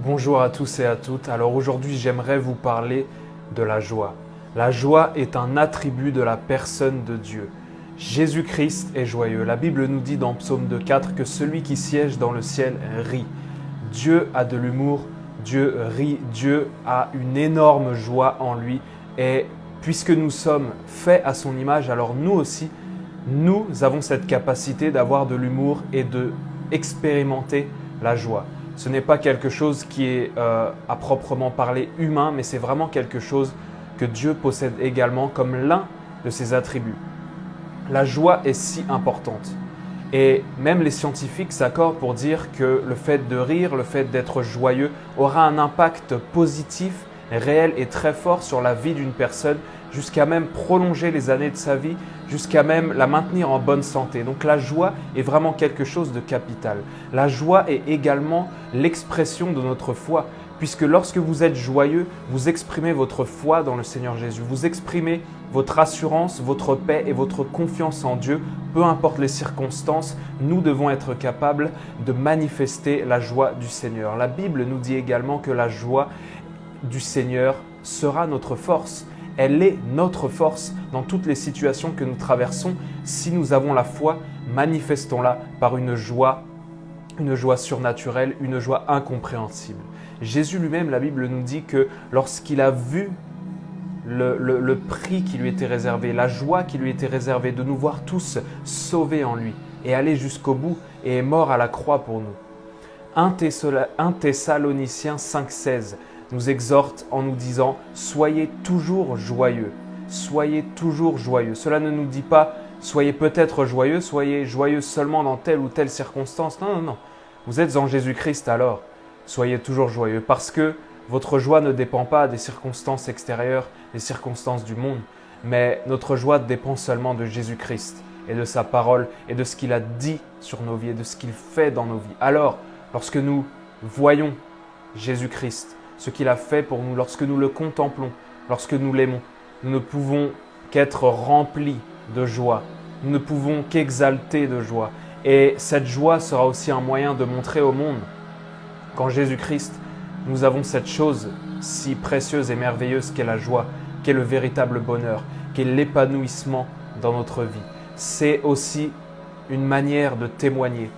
Bonjour à tous et à toutes. Alors aujourd'hui, j'aimerais vous parler de la joie. La joie est un attribut de la personne de Dieu. Jésus-Christ est joyeux. La Bible nous dit dans Psaume 2,4 que celui qui siège dans le ciel rit. Dieu a de l'humour, Dieu rit, Dieu a une énorme joie en lui. Et puisque nous sommes faits à son image, alors nous aussi, nous avons cette capacité d'avoir de l'humour et d'expérimenter la joie. Ce n'est pas quelque chose qui est à proprement parler humain, mais c'est vraiment quelque chose que Dieu possède également comme l'un de ses attributs. La joie est si importante. Et même les scientifiques s'accordent pour dire que le fait de rire, le fait d'être joyeux aura un impact positif, réel et très fort sur la vie d'une personne, jusqu'à même prolonger les années de sa vie, jusqu'à même la maintenir en bonne santé. Donc la joie est vraiment quelque chose de capital. La joie est également l'expression de notre foi, puisque lorsque vous êtes joyeux, vous exprimez votre foi dans le Seigneur Jésus. Vous exprimez votre assurance, votre paix et votre confiance en Dieu. Peu importe les circonstances, nous devons être capables de manifester la joie du Seigneur. La Bible nous dit également que la joie du Seigneur sera notre force. Elle est notre force dans toutes les situations que nous traversons. Si nous avons la foi, manifestons-la par une joie surnaturelle, une joie incompréhensible. Jésus lui-même, la Bible nous dit que lorsqu'il a vu le prix qui lui était réservé, la joie qui lui était réservée de nous voir tous sauvés en lui et aller jusqu'au bout et est mort à la croix pour nous. 1 Thessaloniciens 5,16 nous exhorte en nous disant « Soyez toujours joyeux ». Soyez toujours joyeux. Cela ne nous dit pas « Soyez peut-être joyeux, soyez joyeux seulement dans telle ou telle circonstance ». Non, non, non. Vous êtes en Jésus-Christ alors. Soyez toujours joyeux parce que votre joie ne dépend pas des circonstances extérieures, des circonstances du monde, mais notre joie dépend seulement de Jésus-Christ et de sa parole et de ce qu'il a dit sur nos vies et de ce qu'il fait dans nos vies. Alors, lorsque nous voyons Jésus-Christ, ce qu'il a fait pour nous, lorsque nous le contemplons, lorsque nous l'aimons, nous ne pouvons qu'être remplis de joie. Nous ne pouvons qu'exalter de joie. Et cette joie sera aussi un moyen de montrer au monde qu'en Jésus-Christ, nous avons cette chose si précieuse et merveilleuse qu'est la joie, qu'est le véritable bonheur, qu'est l'épanouissement dans notre vie. C'est aussi une manière de témoigner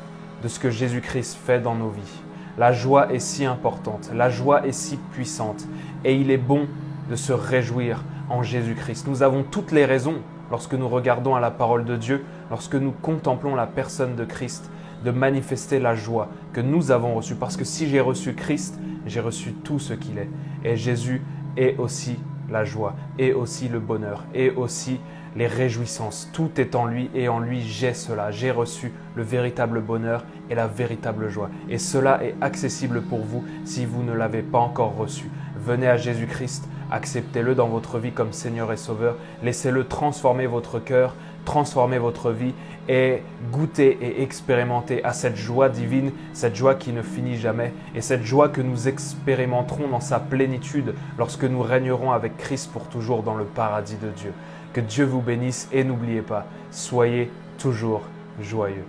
de ce que Jésus-Christ fait dans nos vies. La joie est si importante, la joie est si puissante et il est bon de se réjouir en Jésus-Christ. Nous avons toutes les raisons, lorsque nous regardons à la parole de Dieu, lorsque nous contemplons la personne de Christ, de manifester la joie que nous avons reçue. Parce que si j'ai reçu Christ, j'ai reçu tout ce qu'il est. Et Jésus est aussi la joie, est aussi le bonheur, est aussi les réjouissances. Tout est en lui et en lui j'ai cela. J'ai reçu le véritable bonheur et la véritable joie. Et cela est accessible pour vous si vous ne l'avez pas encore reçu. Venez à Jésus-Christ, acceptez-le dans votre vie comme Seigneur et Sauveur. Laissez-le transformer votre cœur, transformer votre vie et goûter et expérimenter à cette joie divine, cette joie qui ne finit jamais et cette joie que nous expérimenterons dans sa plénitude lorsque nous régnerons avec Christ pour toujours dans le paradis de Dieu. Que Dieu vous bénisse et n'oubliez pas, soyez toujours joyeux.